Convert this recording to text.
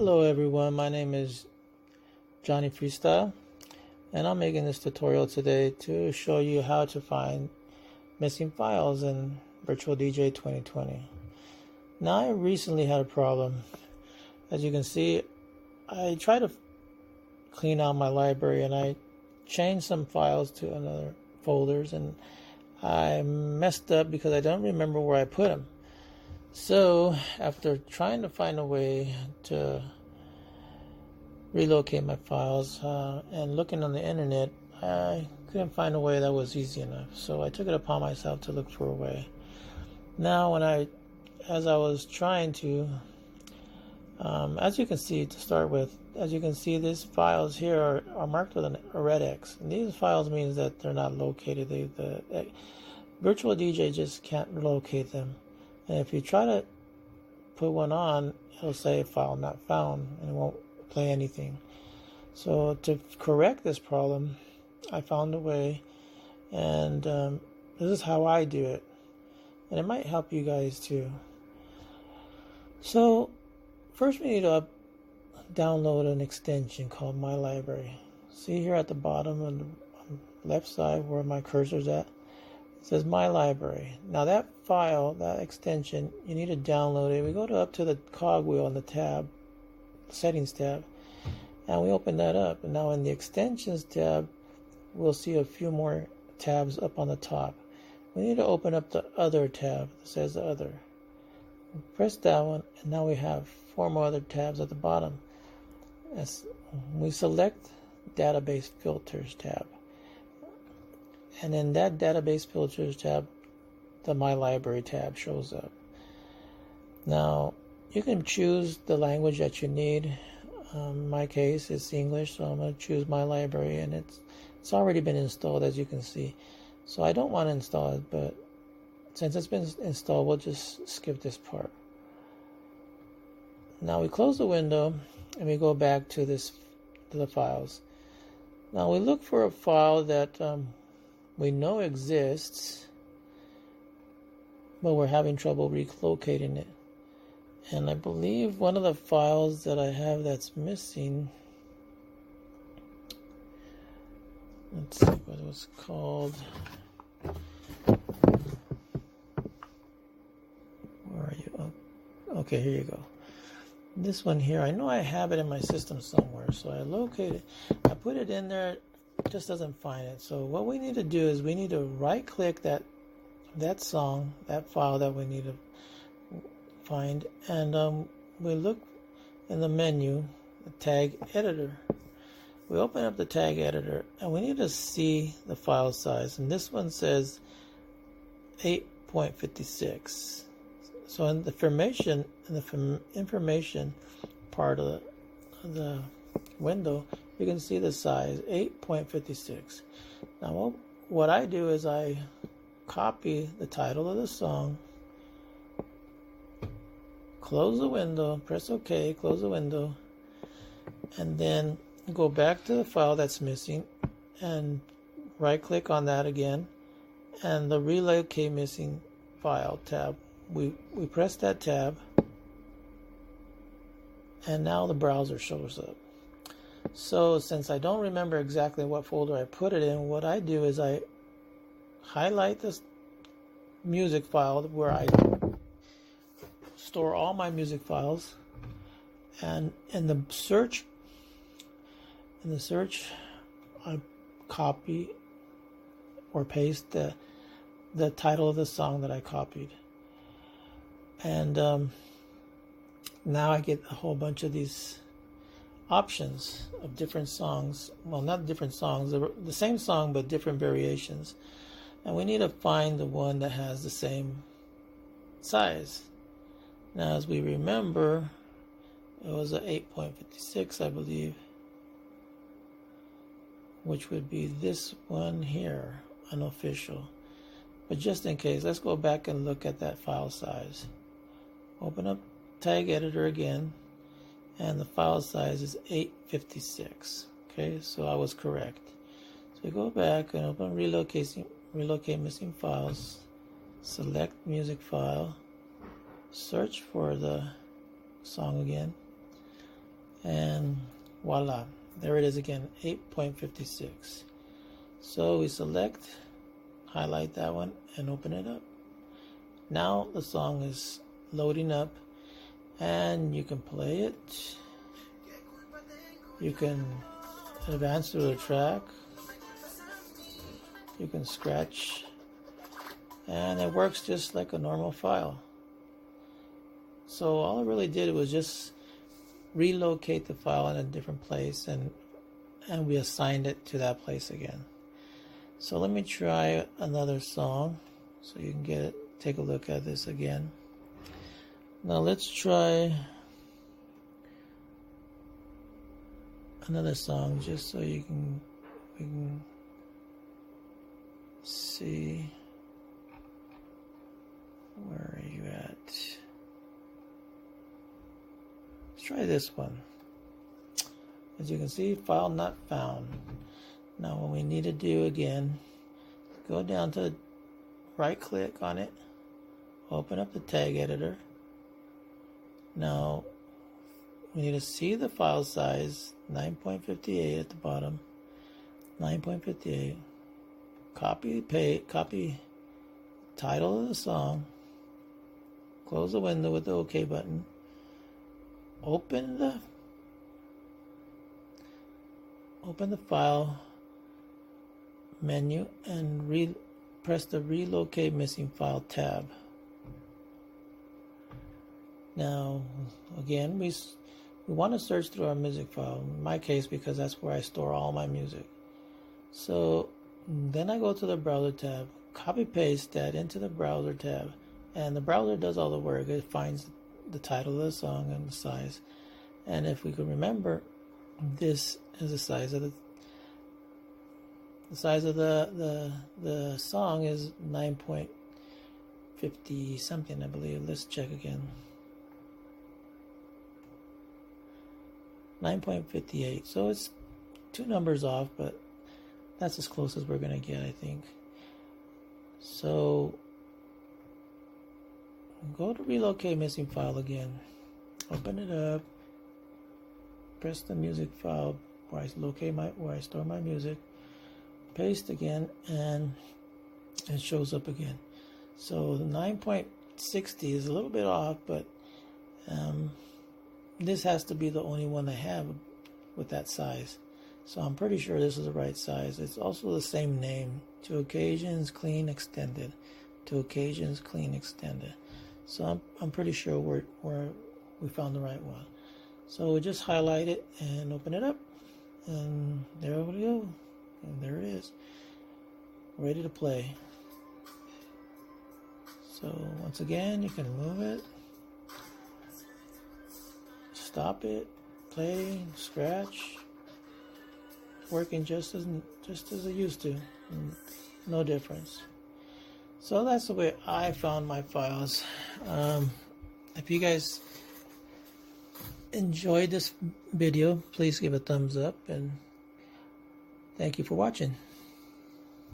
Hello everyone, my name is Johnny Freestyle, and I'm making this tutorial today to show you how to find missing files in Virtual DJ 2020. Now, I recently had a problem. As you can see, I tried to clean out my library and I changed some files to another folders, and I messed up because I don't remember where I put them. So after trying to find a way to relocate my files and looking on the internet, I couldn't find a way that was easy enough. So I took it upon myself to look for a way. Now as I was trying to, as you can see, to start with, as you can see, these files here are marked with a red X. And these files means that they're not located. The Virtual DJ just can't locate them. And if you try to put one on, it'll say file not found, and it won't play anything. So to correct this problem, I found a way, and this is how I do it. And it might help you guys too. So first we need to download an extension called My Library. See here at the bottom on the left side where my cursor's at? It says My Library. Now that file, that extension, you need to download it. We go up to the cogwheel on the tab, settings tab, and we open that up. And now in the extensions tab, we'll see a few more tabs up on the top. We need to open up the other tab that says the other. Press that one, and now we have 4 more other tabs at the bottom. As we select Database Filters tab. And in that Database Filters tab, the My Library tab shows up. Now, you can choose the language that you need. In my case, it's English, so I'm going to choose My Library, and it's already been installed, as you can see. So I don't want to install it, but since it's been installed, we'll just skip this part. Now we close the window, and we go back to the files. Now we look for a file that we know exists, but we're having trouble relocating it. And I believe one of the files that I have that's missing, let's see what it was called. Where are you? Oh, okay, here you go. This one here, I know I have it in my system somewhere, so I locate it. I put it in there, it just doesn't find it. So what we need to do is we need to right click that song, that file that we need to find, and we look in the menu, the tag editor. We open up the tag editor, and we need to see the file size, and this one says 8.56. So in the information part of the window, you can see the size, 8.56. Now what I do is I copy the title of the song, close the window, press OK, close the window, and then go back to the file that's missing and right click on that again, and the relocate missing file tab, we press that tab, and now the browser shows up. So since I don't remember exactly what folder I put it in, what I do is I highlight this music file where I store all my music files, and in the search I copy or paste the title of the song that I copied, and now I get a whole bunch of these options of different songs. Well, not different songs, the same song but different variations, and we need to find the one that has the same size. Now, as we remember, it was a 8.56, I believe, which would be this one here, unofficial. But just in case, let's go back and look at that file size. Open up tag editor again, and the file size is 856. Okay, so I was correct. So we go back and open relocate missing files, select music file, search for the song again, and voila, there it is again, 8.56. So we select, highlight that one, and open it up. Now the song is loading up, and you can play it. You can advance through the track. You can scratch, and it works just like a normal file. So all I really did was just relocate the file in a different place, and we assigned it to that place again. So let me try another song so you can take a look at this again. Now let's try another song just so we can see. Where are you at? Let's try this one. As you can see, file not found. Now what we need to do again, go down to right click on it, open up the tag editor. Now we need to see the file size, 9.58 at the bottom, 9.58. Copy title of the song, close the window with the OK button, open the file menu and press the relocate missing file tab. Now again, we want to search through our music file, in my case, because that's where I store all my music. So then I go to the browser tab, copy paste that into the browser tab, and the browser does all the work. It finds the title of the song and the size. And if we could remember, this is the size of the song is 9.50 something, I believe. Let's check again. 9.58. So it's 2 numbers off, but that's as close as we're going to get, I think. So go to relocate missing file again. Open it up. Press the music file where I store my music. Paste again, and it shows up again. So the 9.60 is a little bit off, but this has to be the only one I have with that size. So I'm pretty sure this is the right size. It's also the same name, 2 occasions clean extended, 2 occasions clean extended. So I'm pretty sure we found the right one. So we just highlight it and open it up, and there we go. And there it is, ready to play. So once again, you can move it, stop it, play, scratch, working just as it used to, no difference. So that's the way I found my files. If you guys enjoyed this video, please give a thumbs up, and thank you for watching.